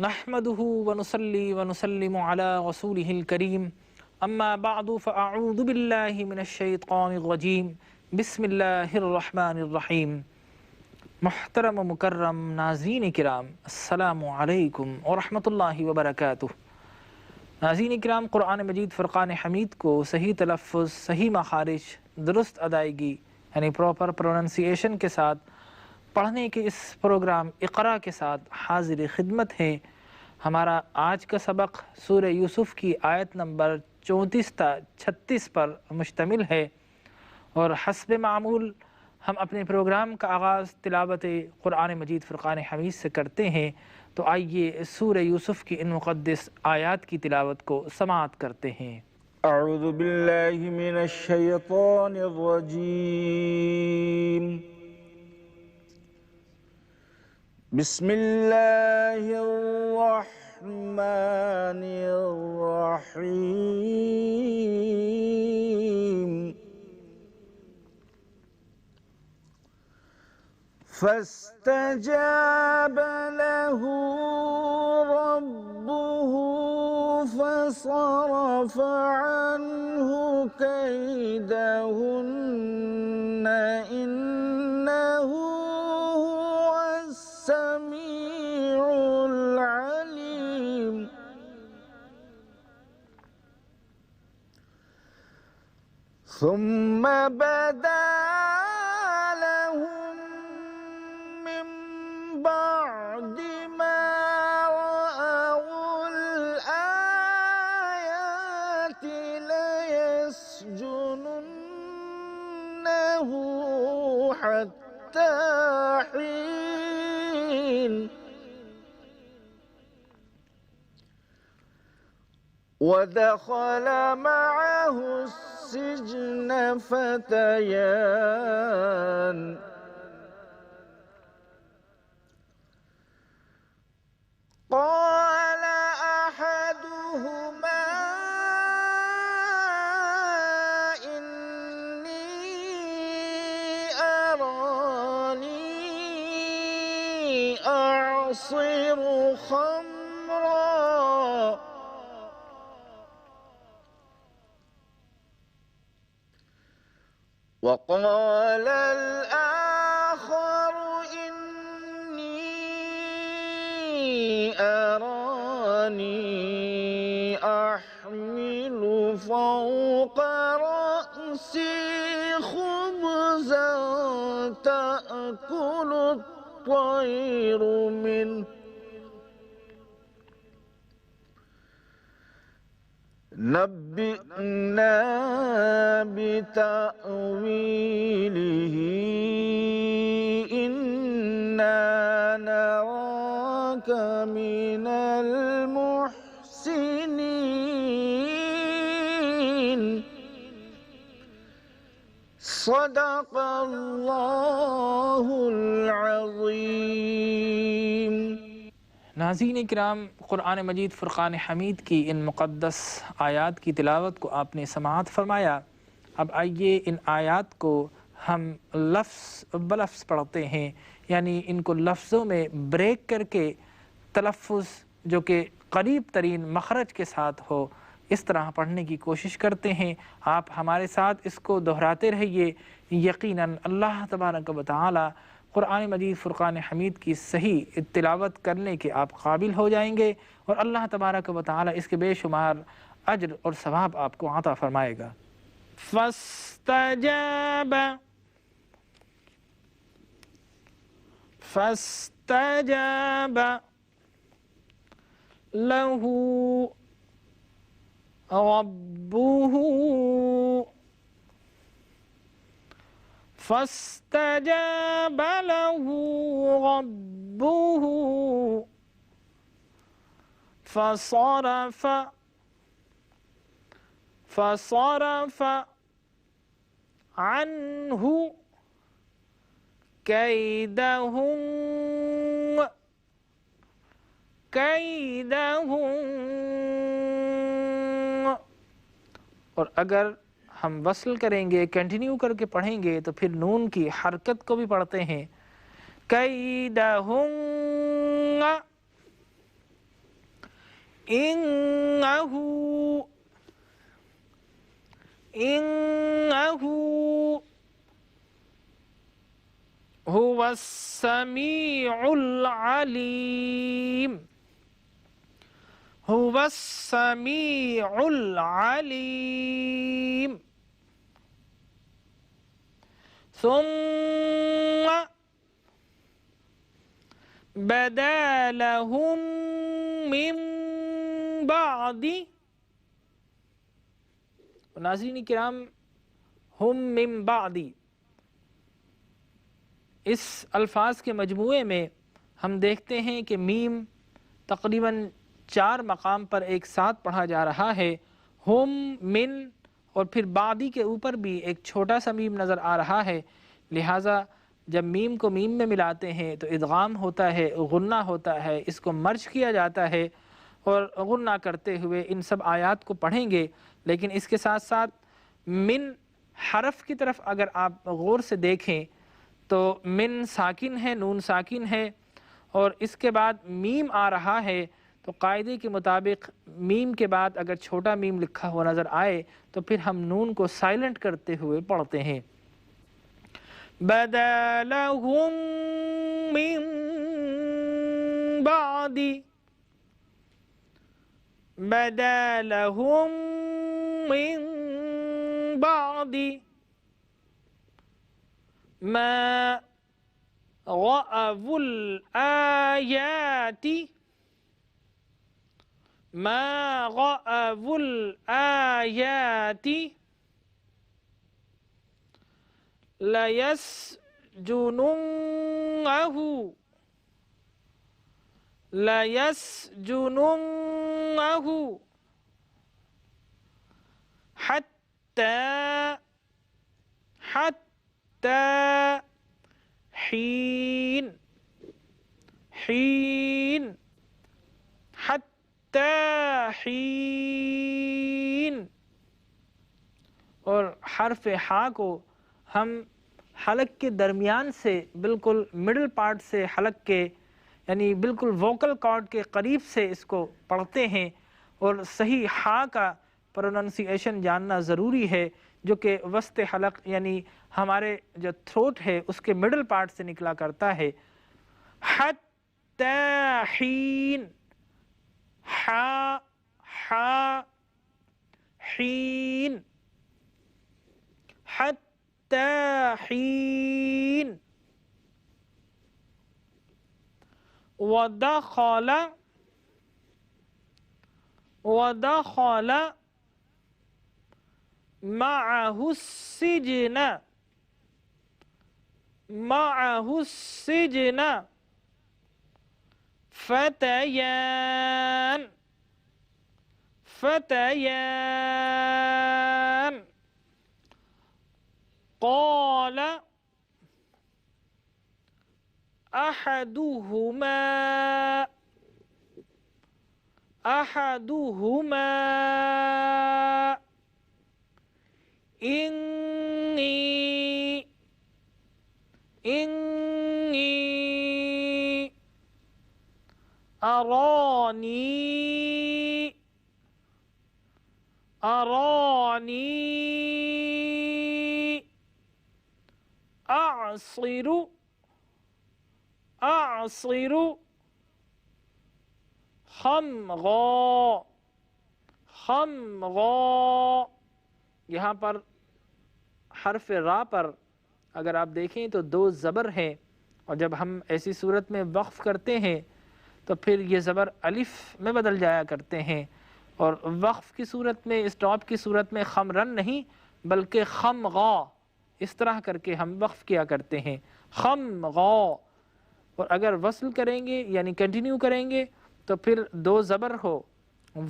نحمده ونصلي ونسلم على رسوله الكريم اما بعد فاعوذ بالله من الشیطان الرجیم بسم اللہ الرحمن الرحیم۔ محترم و مکرم ناظرین کرام، السلام علیکم ورحمۃ اللہ وبرکاتہ۔ ناظرین کرام، قرآن مجید فرقان حمید کو صحیح تلفظ، صحیح مخارج، درست ادائیگی یعنی پراپر پروننسیشن کے ساتھ پڑھنے کے اس پروگرام اقرا کے ساتھ حاضر خدمت ہے۔ ہمارا آج کا سبق سورہ یوسف کی آیت نمبر 34 تا 36 پر مشتمل ہے، اور حسب معمول ہم اپنے پروگرام کا آغاز تلاوت قرآن مجید فرقان حمید سے کرتے ہیں، تو آئیے سورہ یوسف کی ان مقدس آیات کی تلاوت کو سماعت کرتے ہیں۔ اعوذ باللہ من الشیطان الرجیم، بسم اللہ الرحمن الرحیم۔ فاستجاب له ربه فصرف عنه كيدهن إنه هو السميع العليم۔ ثم بدا لهم من بعد ما رأوا الآيات ليسجننه حتى حين، ودخل معه السجن فتيان، قال أحدهما إني أراني أعصر خمرا، وقال الآخر إني أراني أحمل فوق رأسي خبزا تأكل الطير منه، نبئنا بتأويله إنا نراك من المحسنين۔ صدق اللہ العظیم۔ ناظرین کرام، قرآن مجید فرقان حمید کی ان مقدس آیات کی تلاوت کو آپ نے سماعت فرمایا۔ اب آئیے ان آیات کو ہم لفظ بلفظ پڑھتے ہیں، یعنی ان کو لفظوں میں بریک کر کے تلفظ جو کہ قریب ترین مخرج کے ساتھ ہو، اس طرح پڑھنے کی کوشش کرتے ہیں۔ آپ ہمارے ساتھ اس کو دہراتے رہیے، یقیناً اللہ تبارک و تعالی قرآن مجید فرقان حمید کی صحیح تلاوت کرنے کے آپ قابل ہو جائیں گے، اور اللہ تبارک و تعالی اس کے بے شمار اجر اور ثواب آپ کو عطا فرمائے گا۔ فاستجاب له ربه فاستجاب له ربه فصرف عنه كيدهن، اور اگر ہم وصل کریں گے، کنٹینیو کر کے پڑھیں گے تو پھر نون کی حرکت کو بھی پڑھتے ہیں، کیدہن، إنه هو السميع العليم هو السميع العليم ثم بدا لهم من بعد ناظرین کرام ہم من بعد اس الفاظ کے مجموعے میں ہم دیکھتے ہیں کہ میم تقریباً 4 مقام پر ایک ساتھ پڑھا جا رہا ہے. ہم من اور پھر بعدی کے اوپر بھی ایک چھوٹا سا میم نظر آ رہا ہے. لہٰذا جب میم کو میم میں ملاتے ہیں تو ادغام ہوتا ہے، غنہ ہوتا ہے، اس کو مرج کیا جاتا ہے اور غنہ کرتے ہوئے ان سب آیات کو پڑھیں گے. لیکن اس کے ساتھ ساتھ من حرف کی طرف اگر آپ غور سے دیکھیں تو من ساکن ہے، نون ساکن ہے، اور اس کے بعد میم آ رہا ہے. تو قاعدے کے مطابق میم کے بعد اگر چھوٹا میم لکھا ہوا نظر آئے تو پھر ہم نون کو سائلنٹ کرتے ہوئے پڑھتے ہیں. بَدَا لَهُم مِّن بَعْدِ بَدَا لَهُم مِّن بَعْدِ مَا رَأَوُا الْآيَاتِ مَا رَأَوُا الْآيَاتِ لَيَسْجُنُنَّهُ حَتَّى حِينٍ حَتَّى حِينٍ. اور حرف ہا کو ہم حلق کے درمیان سے بالکل مڈل پارٹ سے حلق کے یعنی بالکل ووکل کارڈ کے قریب سے اس کو پڑھتے ہیں، اور صحیح ہا کا پروننسیشن جاننا ضروری ہے جو کہ وسط حلق یعنی ہمارے جو تھروٹ ہے اس کے مڈل پارٹ سے نکلا کرتا ہے. حتی حین حین حتی حین. ودخل معه السجن فتيان قال أحدهما إني أراني أعصر خمرا. یہاں پر حرف را پر اگر آپ دیکھیں تو 2 زبر ہیں، اور جب ہم ایسی صورت میں وقف کرتے ہیں تو پھر یہ زبر الف میں بدل جایا کرتے ہیں، اور وقف کی صورت میں اسٹاپ کی صورت میں خمرن نہیں بلکہ خمغا اس طرح کر کے ہم وقف کیا کرتے ہیں. خمغا. اور اگر وصل کریں گے یعنی کنٹینیو کریں گے تو پھر 2 زبر ہو،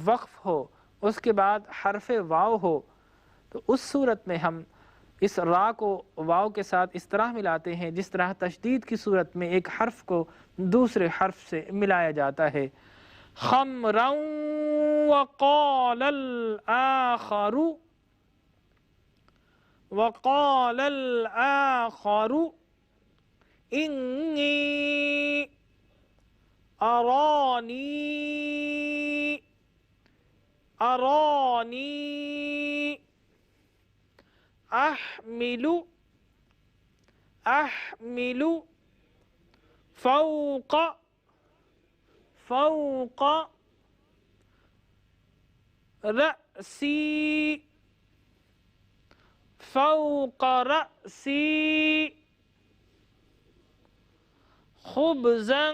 وقف ہو، اس کے بعد حرف واو ہو، تو اس صورت میں ہم اس را کو واو کے ساتھ اس طرح ملاتے ہیں جس طرح تشدید کی صورت میں ایک حرف کو دوسرے حرف سے ملایا جاتا ہے. خمرا وقال الآخر إني أراني أراني أحمل فوق رأسي خبزا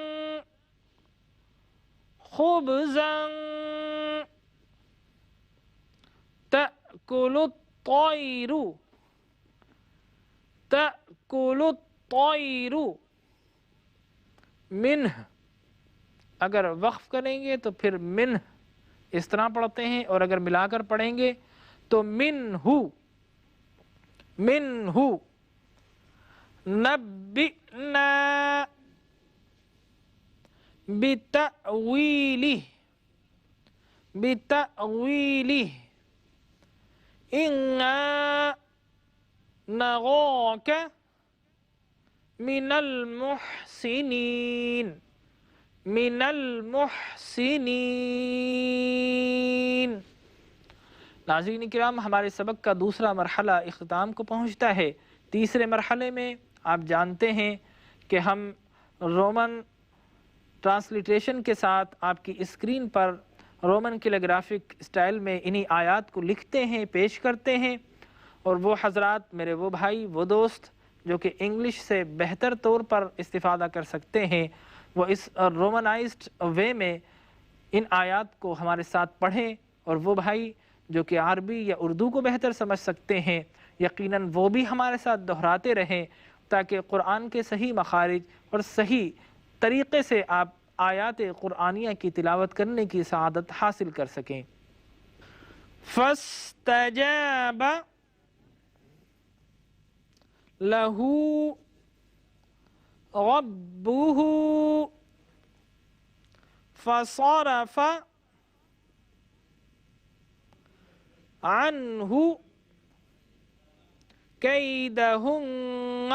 تأكل الطير منہ. اگر وقف کریں گے تو پھر منہ اس طرح پڑھتے ہیں، اور اگر ملا کر پڑھیں گے تو منہ. نبئنا بتأویلہ إنا نراك من المحسنين. ناظرین کرام، ہمارے سبق کا دوسرا مرحلہ اختتام کو پہنچتا ہے. تیسرے مرحلے میں آپ جانتے ہیں کہ ہم رومن ٹرانسلیٹریشن کے ساتھ آپ کی اسکرین پر رومن کیلیگرافک اسٹائل میں انہی آیات کو لکھتے ہیں، پیش کرتے ہیں، اور وہ حضرات، میرے وہ بھائی، وہ دوست جو کہ انگلش سے بہتر طور پر استفادہ کر سکتے ہیں، وہ اس رومنائزڈ وے میں ان آیات کو ہمارے ساتھ پڑھیں، اور وہ بھائی جو کہ عربی یا اردو کو بہتر سمجھ سکتے ہیں، یقیناً وہ بھی ہمارے ساتھ دہراتے رہیں تاکہ قرآن کے صحیح مخارج اور صحیح طریقے سے آپ آیات قرآنیہ کی تلاوت کرنے کی سعادت حاصل کر سکیں. فَاسْتَجَابَ لَهُ رَبُّهُ فَصَرَفَ عَنْهُ كَيْدَهُنَّ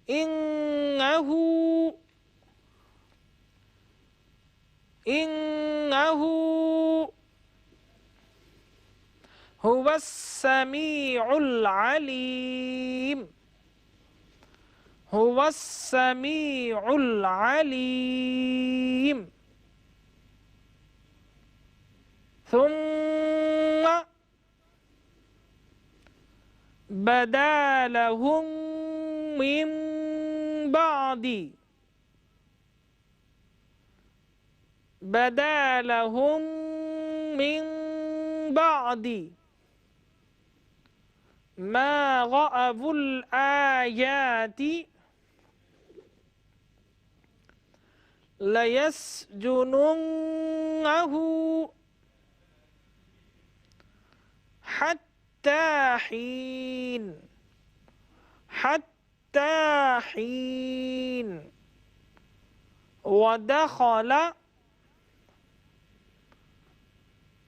إِنَّهُ هُوَ السَّمِيعُ الْعَلِيمُ. ثُمَّ بَدَا لَهُم مِّن بَعْدِ مَا رَأَوُا الْآيَاتِ لَيَسْجُنُنَّهُ حَتَّى حين ودخل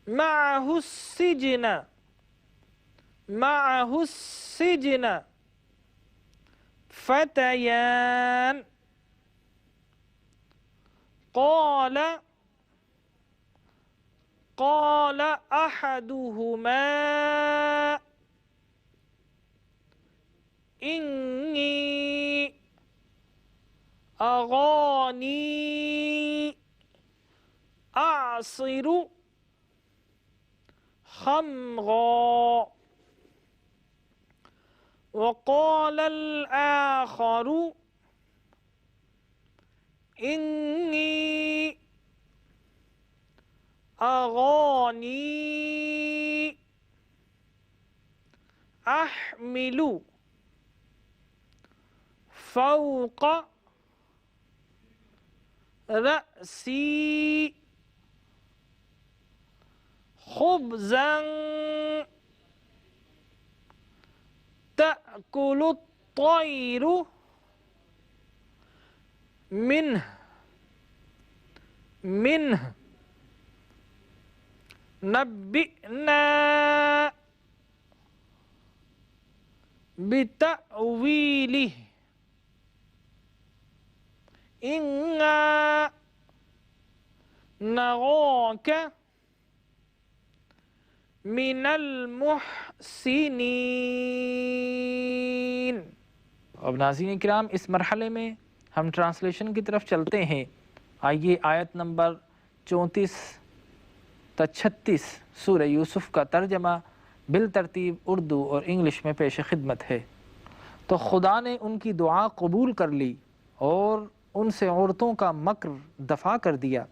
معه السجن فتيان قال أحدهما إني أراني أعصر خمرا وقال الآخر إني أراني أحمل فوق رأسي خبزا تأكل الطير منه نبئنا بتأويله إنا نراک من المحسنین۔ اب ناظرین کرام، اس مرحلے میں ہم ٹرانسلیشن کی طرف چلتے ہیں۔ آئیے آیت نمبر 34 تا 36 سورہ یوسف کا ترجمہ بالترتیب اردو اور انگلش میں پیش خدمت ہے۔ تو خدا نے ان کی دعا قبول کر لی اور ان سے عورتوں کا مکر دفع کر دیا،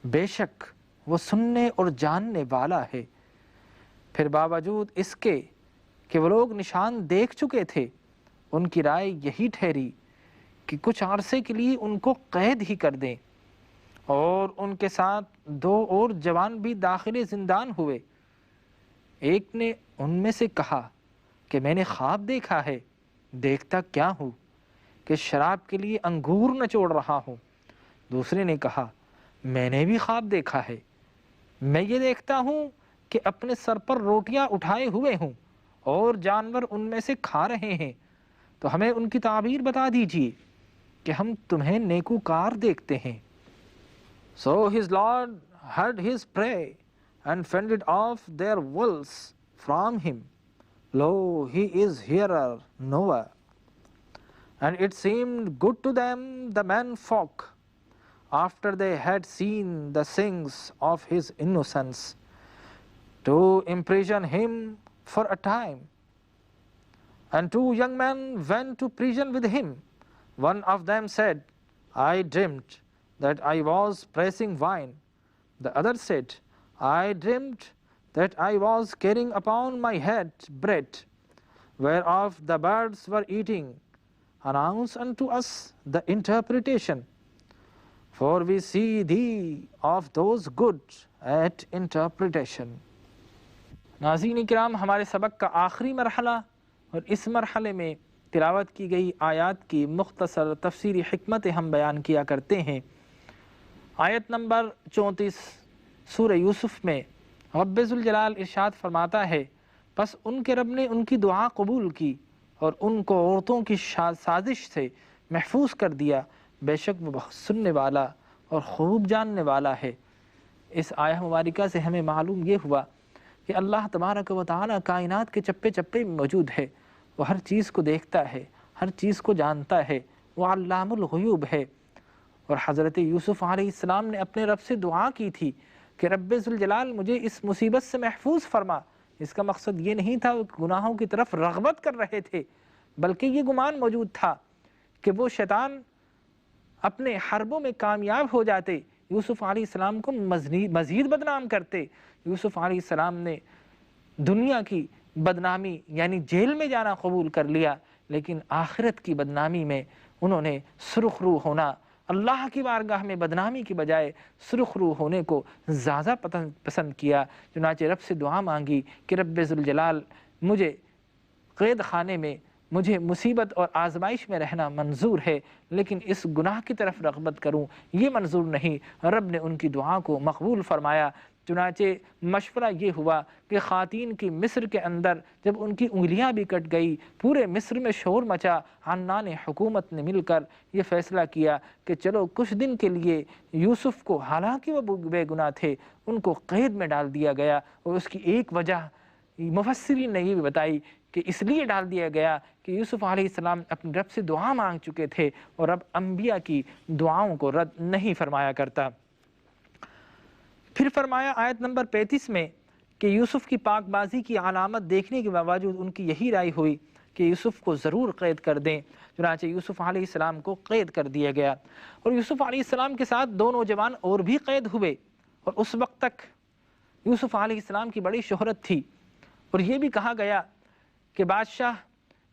بے شک وہ سننے اور جاننے والا ہے۔ پھر باوجود اس کے کہ وہ لوگ نشان دیکھ چکے تھے، ان کی رائے یہی ٹھہری کہ کچھ عرصے کے لیے ان کو قید ہی کر دیں، اور ان کے ساتھ 2 اور جوان بھی داخل زندان ہوئے۔ ایک نے ان میں سے کہا کہ میں نے خواب دیکھا ہے، دیکھتا کیا ہوں کہ شراب کے لیے انگور نچوڑ رہا ہوں۔ دوسرے نے کہا میں نے بھی خواب دیکھا ہے، میں یہ دیکھتا ہوں کہ اپنے سر پر روٹیاں اٹھائے ہوئے ہوں اور جانور ان میں سے کھا رہے ہیں، تو ہمیں ان کی تعبیر بتا دیجیے کہ ہم تمہیں نیکوکار دیکھتے ہیں۔ So his Lord heard his prayer and fended off their wills from him. Lo, he is hearer, knower. And it seemed good to them, the men folk, after they had seen the signs of his innocence, to imprison him for a time. And 2 young men went to prison with him. One of them said, I dreamt that I was pressing wine. The other said, I dreamt that I was carrying upon my head bread, whereof the birds were eating. Announce unto us the interpretation, for we see thee of those good at interpretation. ناظرین کرام، ہمارے سبق کا آخری مرحلہ اور اس مرحلے میں تلاوت کی گئی آیات کی مختصر تفسیری حکمتیں ہم بیان کیا کرتے ہیں۔ آیت نمبر 34 سورہ یوسف میں رب ذوالجلال ارشاد فرماتا ہے، پس ان کے رب نے ان کی دعا قبول کی اور ان کو عورتوں کی سازش سے محفوظ کر دیا، بے شک وہ بہت سننے والا اور خوب جاننے والا ہے۔ اس آیہ مبارکہ سے ہمیں معلوم یہ ہوا کہ اللہ تبارک و تعالی کائنات کے چپے چپے میں موجود ہے، وہ ہر چیز کو دیکھتا ہے، ہر چیز کو جانتا ہے، وہ علام الغیوب ہے۔ اور حضرت یوسف علیہ السلام نے اپنے رب سے دعا کی تھی کہ رب ذوالجلال مجھے اس مصیبت سے محفوظ فرما۔ اس کا مقصد یہ نہیں تھا وہ گناہوں کی طرف رغبت کر رہے تھے، بلکہ یہ گمان موجود تھا کہ وہ شیطان اپنے حربوں میں کامیاب ہو جاتے، یوسف علیہ السلام کو مزید بدنام کرتے۔ یوسف علیہ السلام نے دنیا کی بدنامی یعنی جیل میں جانا قبول کر لیا، لیکن آخرت کی بدنامی میں انہوں نے سرخ رو ہونا، اللہ کی بارگاہ میں بدنامی کی بجائے سرخ رو ہونے کو زیادہ پسند کیا۔ چنانچہ رب سے دعا مانگی کہ رب ذوالجلال مجھے قید خانے میں، مجھے مصیبت اور آزمائش میں رہنا منظور ہے، لیکن اس گناہ کی طرف رغبت کروں یہ منظور نہیں۔ رب نے ان کی دعا کو مقبول فرمایا۔ چنانچہ مشورہ یہ ہوا کہ خواتین کی مصر کے اندر جب ان کی انگلیاں بھی کٹ گئی، پورے مصر میں شور مچا، عنان حکومت نے مل کر یہ فیصلہ کیا کہ چلو کچھ دن کے لیے یوسف کو، حالانکہ وہ بے گناہ تھے، ان کو قید میں ڈال دیا گیا۔ اور اس کی ایک وجہ مفسرین نے یہ بھی بتائی کہ اس لیے ڈال دیا گیا کہ یوسف علیہ السلام اپنے رب سے دعا مانگ چکے تھے اور رب انبیاء کی دعاؤں کو رد نہیں فرمایا کرتا۔ پھر فرمایا آیت نمبر 35 میں کہ یوسف کی پاک بازی کی علامت دیکھنے کے باوجود ان کی یہی رائے ہوئی کہ یوسف کو ضرور قید کر دیں۔ چنانچہ یوسف علیہ السلام کو قید کر دیا گیا، اور یوسف علیہ السلام کے ساتھ 2 نوجوان اور بھی قید ہوئے۔ اور اس وقت تک یوسف علیہ السلام کی بڑی شہرت تھی، اور یہ بھی کہا گیا کہ بادشاہ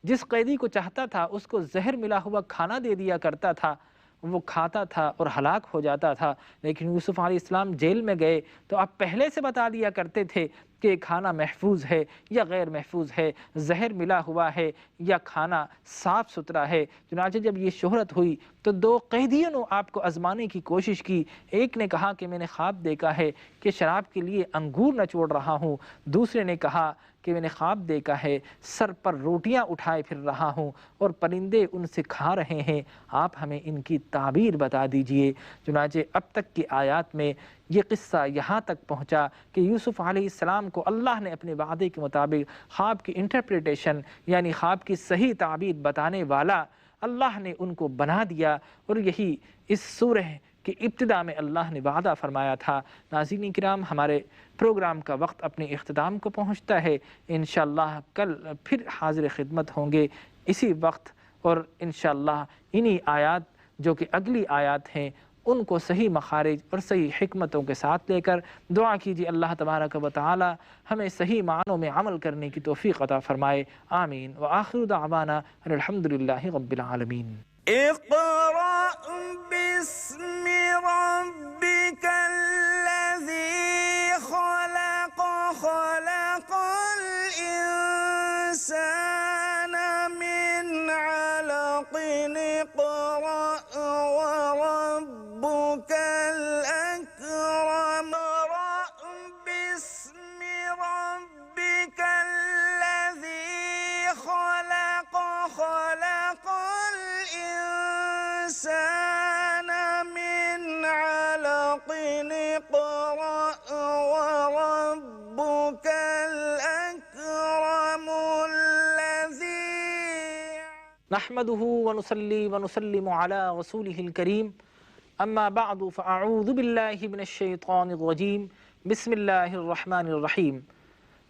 جس قیدی کو چاہتا تھا اس کو زہر ملا ہوا کھانا دے دیا کرتا تھا، وہ کھاتا تھا اور ہلاک ہو جاتا تھا۔ لیکن یوسف علیہ السلام جیل میں گئے تو آپ پہلے سے بتا دیا کرتے تھے کہ کھانا محفوظ ہے یا غیر محفوظ ہے، زہر ملا ہوا ہے یا کھانا صاف ستھرا ہے۔ چنانچہ جب یہ شہرت ہوئی تو دو قیدیوں نے آپ کو آزمانے کی کوشش کی۔ ایک نے کہا کہ میں نے خواب دیکھا ہے کہ شراب کے لیے انگور نچوڑ رہا ہوں، دوسرے نے کہا کہ میں نے خواب دیکھا ہے سر پر روٹیاں اٹھائے پھر رہا ہوں اور پرندے ان سے کھا رہے ہیں، آپ ہمیں ان کی تعبیر بتا دیجئے۔ چنانچہ اب تک کی آیات میں یہ قصہ یہاں تک پہنچا کہ یوسف علیہ السلام کو اللہ نے اپنے وعدے کے مطابق خواب کی انٹرپریٹیشن یعنی خواب کی صحیح تعبیر بتانے والا اللہ نے ان کو بنا دیا، اور یہی اس سورہ کہ ابتدا میں اللہ نے وعدہ فرمایا تھا۔ ناظرین کرام، ہمارے پروگرام کا وقت اپنے اختتام کو پہنچتا ہے۔ انشاءاللہ کل پھر حاضر خدمت ہوں گے اسی وقت، اور انشاءاللہ انہی آیات جو کہ اگلی آیات ہیں ان کو صحیح مخارج اور صحیح حکمتوں کے ساتھ لے کر دعا کیجیے اللہ تبارک و تعالی ہمیں صحیح معنوں میں عمل کرنے کی توفیق عطا فرمائے، آمین۔ وآخر دعوانا ان الحمدللہ رب العالمین۔ اقرأ باسم ربك الذي خلق خلق الإنسان من علق اقرأ وربك الأكرم اقرأ باسم ربك الذي خلق خلق الإنسان من علق اقرأ وربك الأكرم الذي نحمده ونصلي ونسلم على رسوله الكريم اما بعد فاعوذ بالله من الشيطان الرجيم بسم الله الرحمن الرحيم.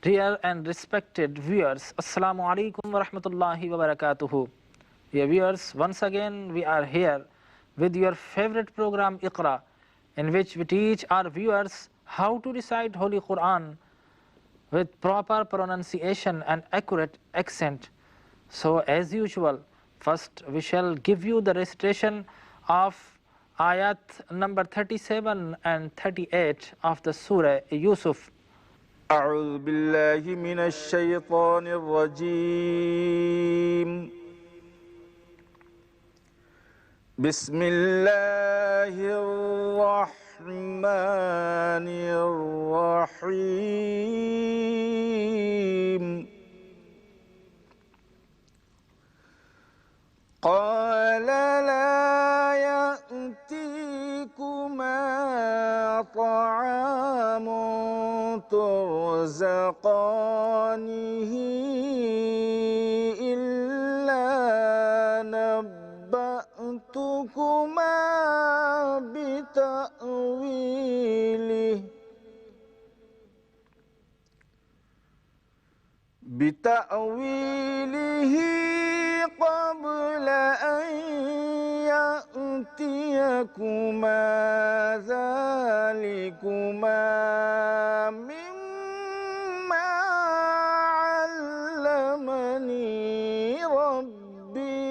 Dear and respected viewers, Assalamu alaikum wa rahmatullahi wa barakatuhu. Dear viewers, once again we are here with your favorite program Iqra, in which we teach our viewers how to recite Holy Quran with proper pronunciation and accurate accent. So as usual, first we shall give you the recitation of ayat number 37 and 38 of the Surah Yusuf. أعوذ بالله من الشيطان الرجيم بسم الله الرحمن الرحيم قال لا يأتيكما طعام ترزقانه إلا نبأتكما بتأويله قبل أن يأتيكما ذلكما مما علمني ربي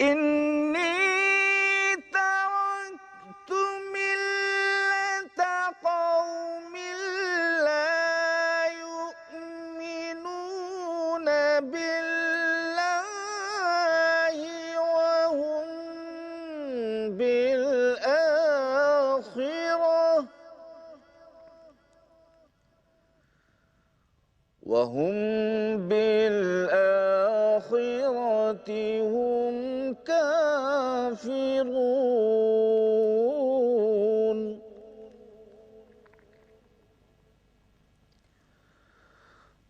إني تركت ملة قوم لا يؤمنون بالله وهم بالآخرة هم كافرون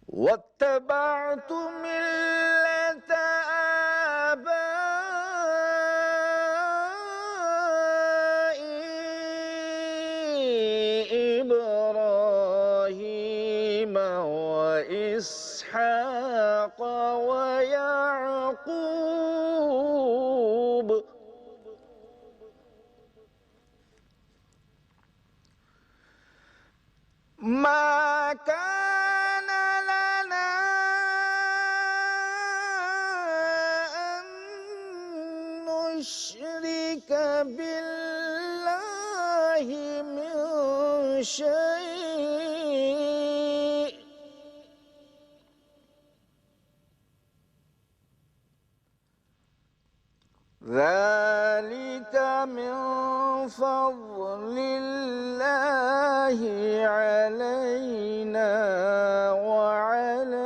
واتبعت ملة آبائي إبراهيم وإسحاق ويعقوب ما كان لنا أن نشرك شيء ذلك من فضل الله علينا وعلى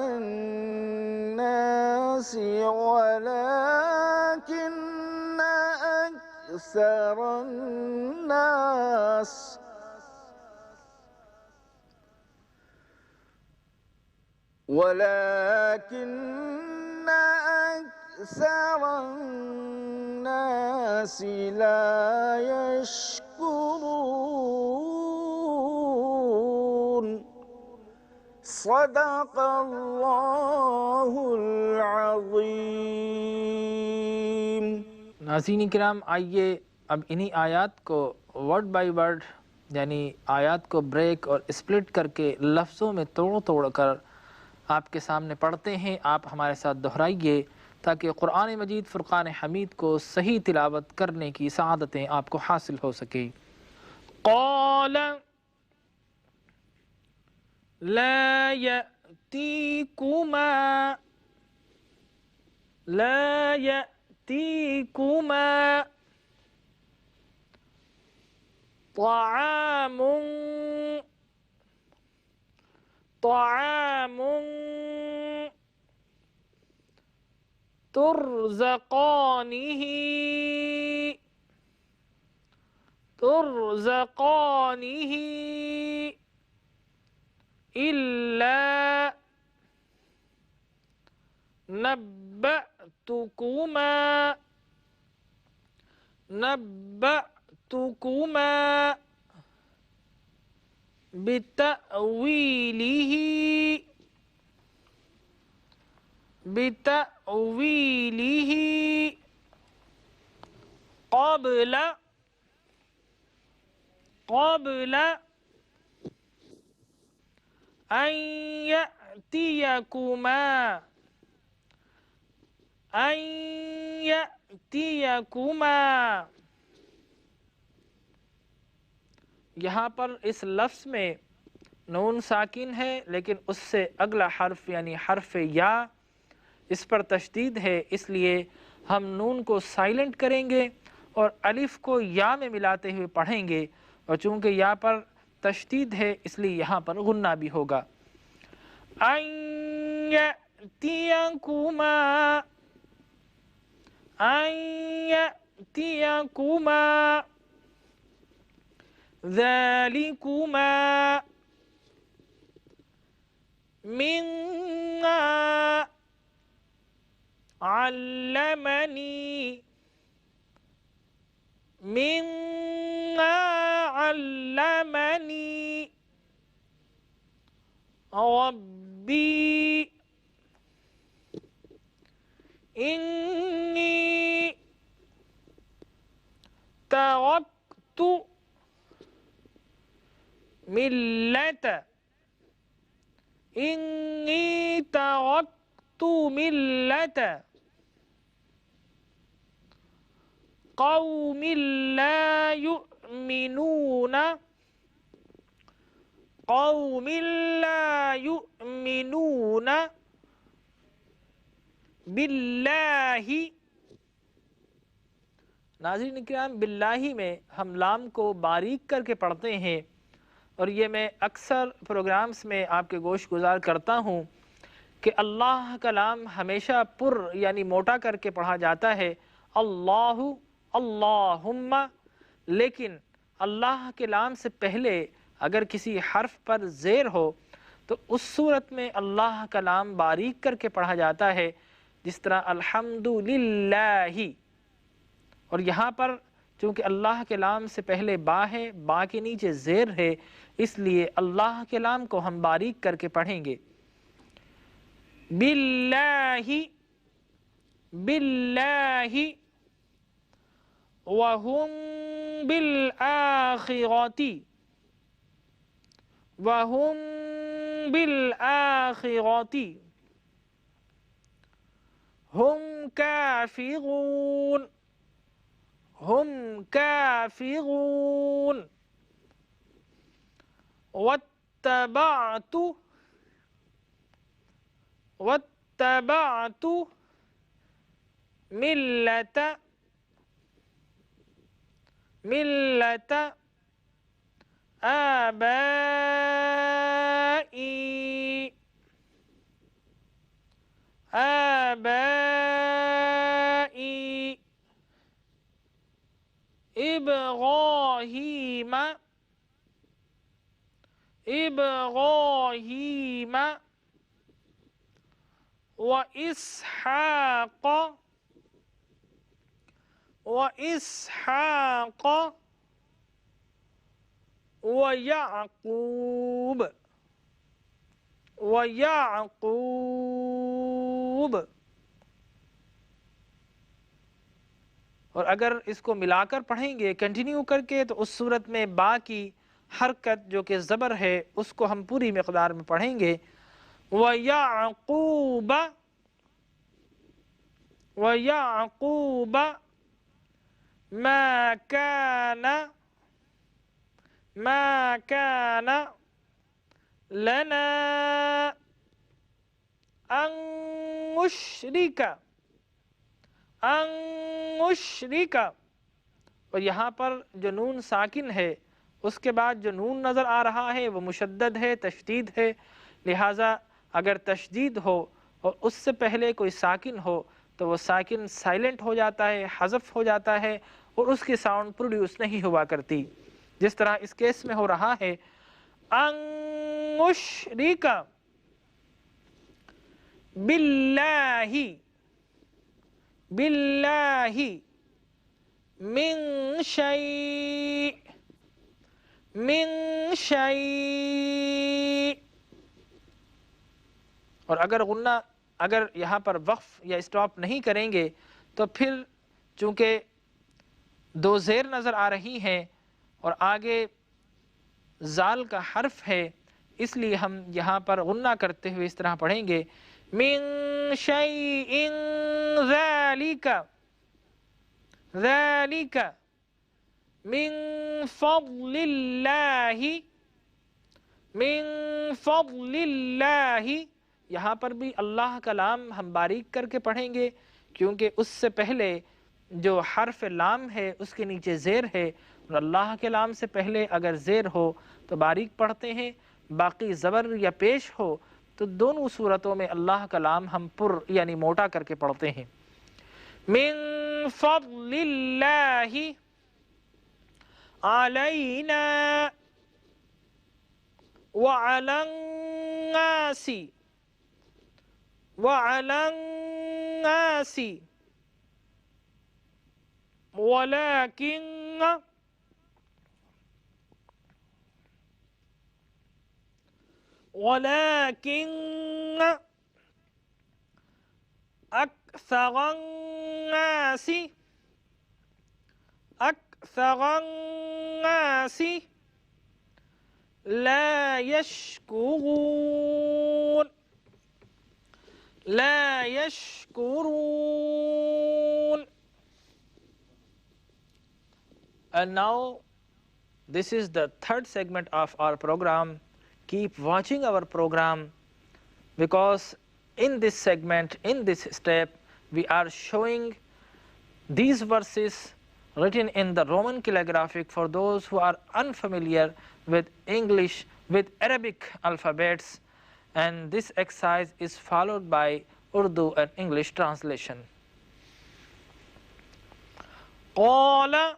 الناس ولكن أكثر الناس لا يشكرون صدق اللہ العظیم۔ ناظرین کرام، آئیے اب انہی آیات کو ورڈ بائی ورڈ یعنی آیات کو بریک اور اسپلٹ کر کے لفظوں میں توڑ کر آپ کے سامنے پڑھتے ہیں۔ آپ ہمارے ساتھ دہرائیے تاکہ قرآن مجید فرقان حمید کو صحیح تلاوت کرنے کی سعادتیں آپ کو حاصل ہو سکیں۔ قال لا يأتيكما طعام ترزقانه إلا نبأتكما بتأويله قبل أن يأتيكما۔ یہاں پر اس لفظ میں نون ساکن ہے، لیکن اس سے اگلا حرف یعنی حرف یا اس پر تشدید ہے، اس لیے ہم نون کو سائلنٹ کریں گے اور الف کو یا میں ملاتے ہوئے پڑھیں گے، اور چونکہ یا پر تشدید ہے اس لیے یہاں پر غنہ بھی ہوگا۔ أن يأتيكما ذلكما مما علمني ربي إني تركت ملة قوم لا يؤمنون باللہ۔ ناظرین کرام، باللہ میں ہم لام کو باریک کر کے پڑھتے ہیں، اور یہ میں اکثر پروگرامز میں آپ کے گوش گزار کرتا ہوں کہ اللہ کا لام ہمیشہ پر یعنی موٹا کر کے پڑھا جاتا ہے، اللہ اللہم، لیکن اللہ کے لام سے پہلے اگر کسی حرف پر زیر ہو تو اس صورت میں اللہ کا لام باریک کر کے پڑھا جاتا ہے، جس طرح الحمدللہ۔ اور یہاں پر چونکہ اللہ کے لام سے پہلے با ہے، با کے نیچے زیر ہے، اس لیے اللہ کے لام کو ہم باریک کر کے پڑھیں گے۔ باللہ وَهُمْ بِالْآخِرَةِ هُمْ كَافِرُونَ۔ واتبعت ملة آبائي إبراهيم وإسحاق ويعقوب. اور اگر اس کو ملا کر پڑھیں گے کنٹینیو کر کے تو اس صورت میں با کی حرکت جو کہ زبر ہے اس کو ہم پوری مقدار میں پڑھیں گے. وَيَعْقُوبَ مَا كَانَ لَنَا أَن نُشْرِكَ. اور یہاں پر جو نون ساکن ہے اس کے بعد جو نون نظر آ رہا ہے وہ مشدد ہے، تشدید ہے، لہٰذا اگر تشدید ہو اور اس سے پہلے کوئی ساکن ہو تو وہ ساکن سائلنٹ ہو جاتا ہے، حذف ہو جاتا ہے اور اس کی ساؤنڈ پروڈیوس نہیں ہوا کرتی، جس طرح اس کیس میں ہو رہا ہے ان نشرک باللہ من شیء. اور اگر یہاں پر وقف یا اسٹاپ نہیں کریں گے تو پھر چونکہ دو زیر نظر آ رہی ہیں اور آگے زال کا حرف ہے، اس لیے ہم یہاں پر غنہ کرتے ہوئے اس طرح پڑھیں گے من شیء ذالک من فضل اللہ. یہاں پر بھی اللہ کا لام ہم باریک کر کے پڑھیں گے کیونکہ اس سے پہلے جو حرف لام ہے اس کے نیچے زیر ہے، اور اللہ کے لام سے پہلے اگر زیر ہو تو باریک پڑھتے ہیں، باقی زبر یا پیش ہو تو دونوں صورتوں میں اللہ کا لام ہم پر یعنی موٹا کر کے پڑھتے ہیں. من فضل اللہ علینا وعلى الناس ولكن أكثر الناس لا يشكرون. And now this is the third segment of our program. Keep watching our program because in this segment, in this step, we are showing these verses written in the Roman calligraphic for those who are unfamiliar with English, with Arabic alphabets, and this exercise is followed by Urdu and English translation. قال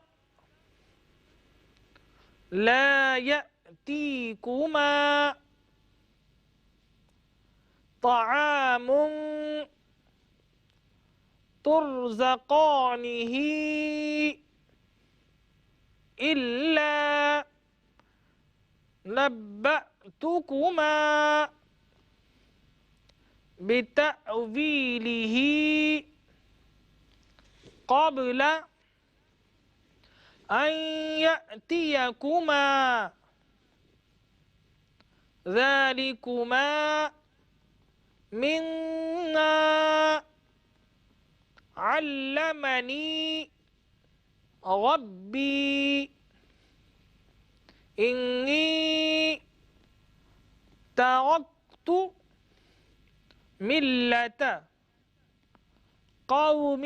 لا يأتيكما طعام ترزقانه إلا نبأتكما بتأويله قبل أن يأتيكما ذلكما مما علمني ربي إني ملت قوم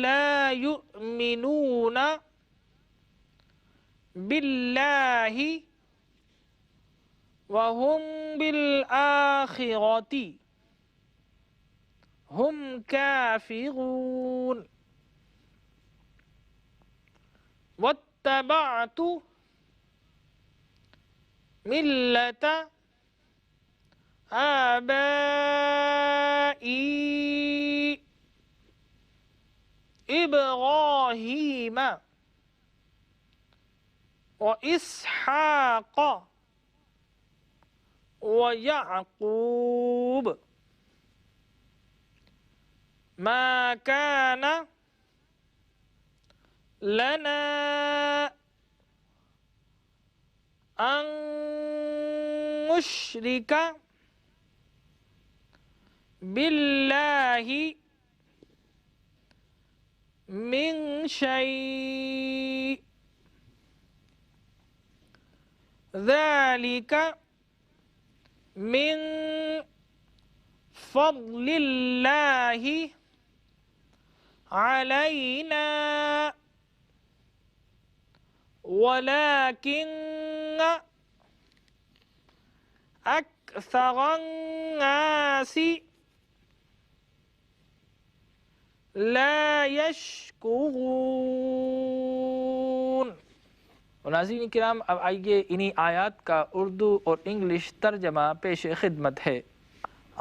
لا يؤمنون باللہ وهم بالآخرة هم كافرون واتبعت ملة آبائي إبراهيم وإسحاق ويعقوب ما كان لنا أن نشرك بالله من شيء ذلك من فضل الله علينا ولكن أكثر الناس لا يشكرون۔ ناظرین کرام، اب آئیے انہی آیات کا اردو اور انگلش ترجمہ پیش خدمت ہے۔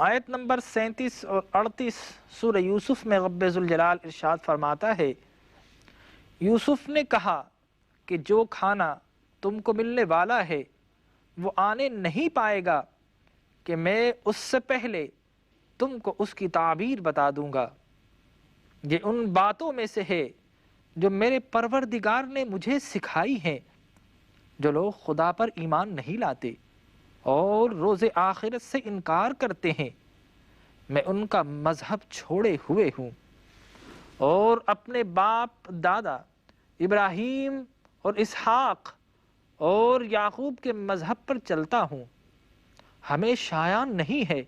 آیت نمبر 37 اور 38 سورہ یوسف میں رب ذوالجلال ارشاد فرماتا ہے، یوسف نے کہا کہ جو کھانا تم کو ملنے والا ہے وہ آنے نہیں پائے گا کہ میں اس سے پہلے تم کو اس کی تعبیر بتا دوں گا۔ یہ ان باتوں میں سے ہے جو میرے پروردگار نے مجھے سکھائی ہیں۔ جو لوگ خدا پر ایمان نہیں لاتے اور روز آخرت سے انکار کرتے ہیں، میں ان کا مذہب چھوڑے ہوئے ہوں اور اپنے باپ دادا ابراہیم اور اسحاق اور یعقوب کے مذہب پر چلتا ہوں۔ ہمیں شایع نہیں ہے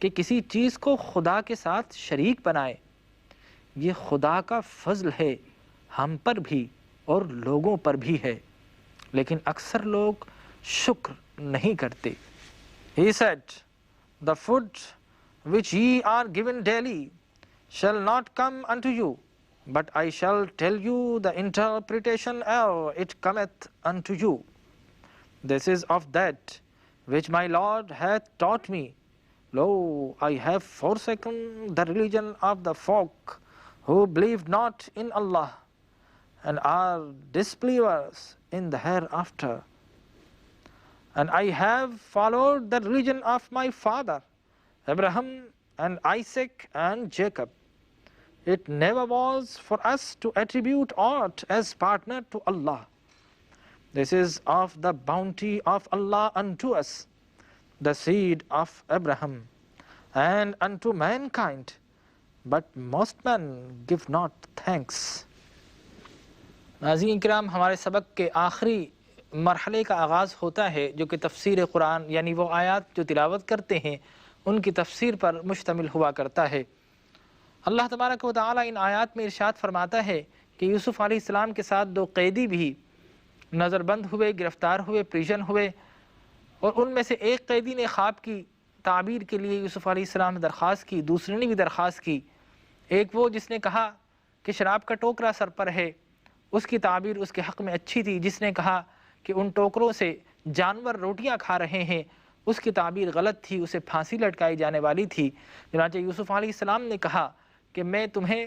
کہ کسی چیز کو خدا کے ساتھ شریک بنائے۔ یہ خدا کا فضل ہے ہم پر بھی اور لوگوں پر بھی ہے، لیکن اکثر لوگ شکر نہیں کرتے۔ He said, the food which ye are given daily shall not come unto you, but I shall tell you the interpretation ere it cometh unto you. This is of that which my Lord hath taught me. Lo, I have forsaken the religion of the folk who believe not in Allah and are disbelievers in the hereafter. And I have followed the religion of my father Abraham and Isaac and Jacob. It never was for us to attribute aught as partner to Allah. This is of the bounty of Allah unto us, the seed of Abraham, and unto mankind, but most men give not thanks. ناظرین کرام، ہمارے سبق کے آخری مرحلے کا آغاز ہوتا ہے جو کہ تفسیر قرآن، یعنی وہ آیات جو تلاوت کرتے ہیں ان کی تفسیر پر مشتمل ہوا کرتا ہے۔ اللہ تبارک و تعالیٰ ان آیات میں ارشاد فرماتا ہے کہ یوسف علیہ السلام کے ساتھ 2 قیدی بھی نظر بند ہوئے، گرفتار ہوئے، پریزن ہوئے، اور ان میں سے ایک قیدی نے خواب کی تعبیر کے لیے یوسف علیہ السلام نے درخواست کی، دوسرے نے بھی درخواست کی۔ ایک وہ جس نے کہا کہ شراب کا ٹوکرا سر پر ہے، اس کی تعبیر اس کے حق میں اچھی تھی۔ جس نے کہا کہ ان ٹوکروں سے جانور روٹیاں کھا رہے ہیں، اس کی تعبیر غلط تھی، اسے پھانسی لٹکائی جانے والی تھی۔ چنانچہ یوسف علیہ السلام نے کہا کہ میں تمہیں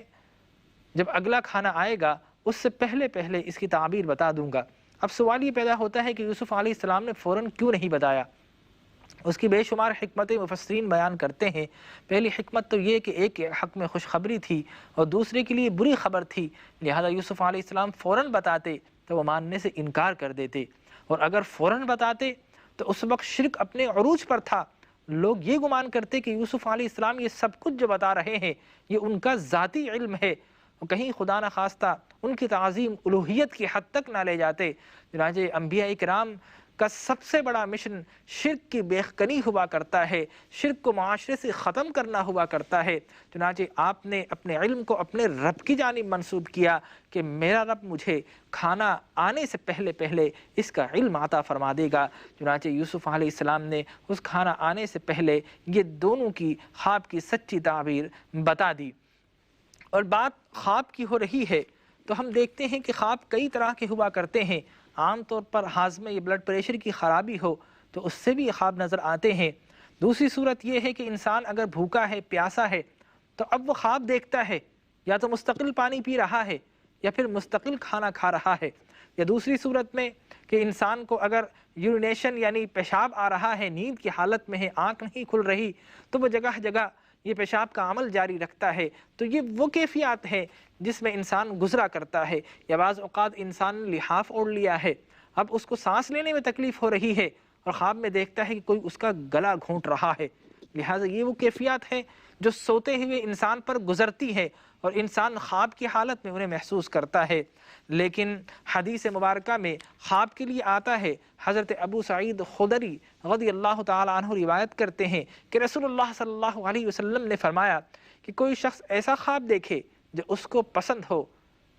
جب اگلا کھانا آئے گا اس سے پہلے اس کی تعبیر بتا دوں گا۔ اب سوال یہ پیدا ہوتا ہے کہ یوسف علیہ السلام نے فوراً کیوں نہیں بتایا؟ اس کی بے شمار حکمتیں مفسرین بیان کرتے ہیں۔ پہلی حکمت تو یہ کہ ایک کے حق میں خوشخبری تھی اور دوسرے کے لیے بری خبر تھی، لہذا یوسف علیہ السلام فوراً بتاتے تو وہ ماننے سے انکار کر دیتے، اور اگر فوراً بتاتے تو اس وقت شرک اپنے عروج پر تھا۔ لوگ یہ گمان کرتے کہ یوسف علیہ السلام یہ سب کچھ جو بتا رہے ہیں یہ ان کا ذاتی علم ہے، اور کہیں خدا نخواستہ ان کی تعظیم الوہیت کی حد تک نہ لے جاتے۔ چنانچہ انبیاء کرام کا سب سے بڑا مشن شرک کی بیخکنی ہوا کرتا ہے، شرک کو معاشرے سے ختم کرنا ہوا کرتا ہے۔ چنانچہ آپ نے اپنے علم کو اپنے رب کی جانب منسوب کیا کہ میرا رب مجھے کھانا آنے سے پہلے پہلے اس کا علم عطا فرما دے گا۔ چنانچہ یوسف علیہ السلام نے اس کھانا آنے سے پہلے یہ دونوں کی خواب کی سچی تعبیر بتا دی۔ اور بات خواب کی ہو رہی ہے تو ہم دیکھتے ہیں کہ خواب کئی طرح کے ہوا کرتے ہیں۔ عام طور پر ہاضمہ یا بلڈ پریشر کی خرابی ہو تو اس سے بھی یہ خواب نظر آتے ہیں۔ دوسری صورت یہ ہے کہ انسان اگر بھوکا ہے، پیاسا ہے تو اب وہ خواب دیکھتا ہے، یا تو مستقل پانی پی رہا ہے یا پھر مستقل کھانا کھا رہا ہے۔ یا دوسری صورت میں کہ انسان کو اگر یورینیشن یعنی پیشاب آ رہا ہے، نیند کی حالت میں ہے، آنکھ نہیں کھل رہی، تو وہ جگہ جگہ یہ پیشاب کا عمل جاری رکھتا ہے۔ تو یہ وہ کیفیات ہے جس میں انسان گزرا کرتا ہے۔ یا بعض اوقات انسان نے لحاف اوڑھ لیا ہے، اب اس کو سانس لینے میں تکلیف ہو رہی ہے اور خواب میں دیکھتا ہے کہ کوئی اس کا گلا گھونٹ رہا ہے۔ لہٰذا یہ وہ کیفیات ہے جو سوتے ہوئے انسان پر گزرتی ہے اور انسان خواب کی حالت میں انہیں محسوس کرتا ہے۔ لیکن حدیث مبارکہ میں خواب کے لیے آتا ہے، حضرت ابو سعید خدری رضی اللہ تعالیٰ عنہ روایت کرتے ہیں کہ رسول اللہ صلی اللہ علیہ وسلم نے فرمایا کہ کوئی شخص ایسا خواب دیکھے جو اس کو پسند ہو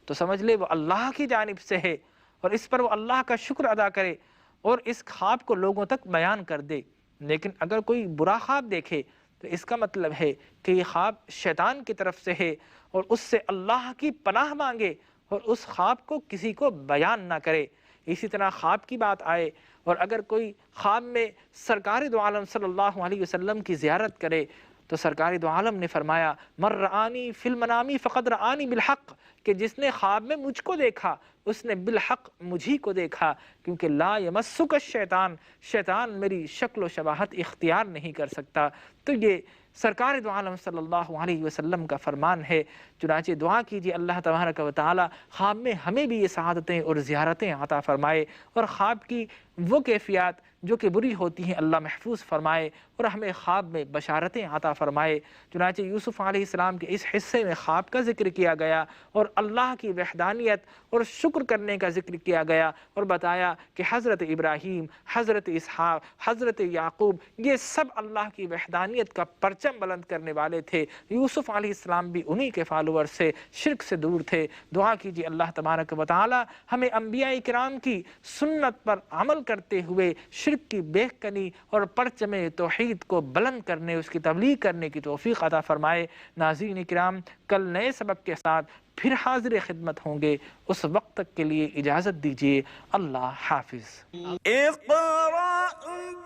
تو سمجھ لے وہ اللہ کی جانب سے ہے، اور اس پر وہ اللہ کا شکر ادا کرے اور اس خواب کو لوگوں تک بیان کر دے۔ لیکن اگر کوئی برا خواب دیکھے تو اس کا مطلب ہے کہ یہ خواب شیطان کی طرف سے ہے اور اس سے اللہ کی پناہ مانگے اور اس خواب کو کسی کو بیان نہ کرے۔ اسی طرح خواب کی بات آئے اور اگر کوئی خواب میں سرکار دو عالم صلی اللہ علیہ وسلم کی زیارت کرے تو سرکار دو عالم نے فرمایا من رآنی فی المنامی فقد رآنی بالحق، کہ جس نے خواب میں مجھ کو دیکھا اس نے بالحق مجھی کو دیکھا، کیونکہ لا یمسک الشیطان، شیطان میری شکل و شباہت اختیار نہیں کر سکتا۔ تو یہ سرکار دو عالم صلی اللہ علیہ وسلم کا فرمان ہے۔ چنانچہ دعا کیجیے اللہ تبارک و تعالی خواب میں ہمیں بھی یہ سعادتیں اور زیارتیں عطا فرمائے، اور خواب کی وہ کیفیات جو کہ بری ہوتی ہیں اللہ محفوظ فرمائے اور ہمیں خواب میں بشارتیں عطا فرمائے۔ چنانچہ یوسف علیہ السلام کے اس حصے میں خواب کا ذکر کیا گیا اور اللہ کی وحدانیت اور شکر کرنے کا ذکر کیا گیا، اور بتایا کہ حضرت ابراہیم، حضرت اسحاق، حضرت یعقوب یہ سب اللہ کی وحدانیت کا پرچم بلند کرنے والے تھے۔ یوسف علیہ السلام بھی انہی کے فالوور سے، شرک سے دور تھے۔ دعا کیجیے اللہ تبارک و تعالی ہمیں انبیاء کرام کی سنت پر عمل کرتے ہوئے شرک کی بیخکنی اور پرچم توحید کو بلند کرنے، اس کی تبلیغ کرنے کی توفیق عطا فرمائے۔ ناظرین کرام، کل نئے سبق کے ساتھ پھر حاضر خدمت ہوں گے، اس وقت تک کے لیے اجازت دیجیے۔ اللہ حافظ۔ اقرأ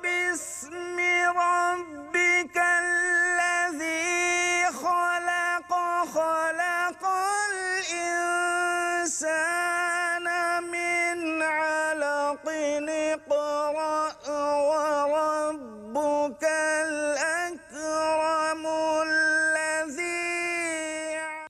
بسم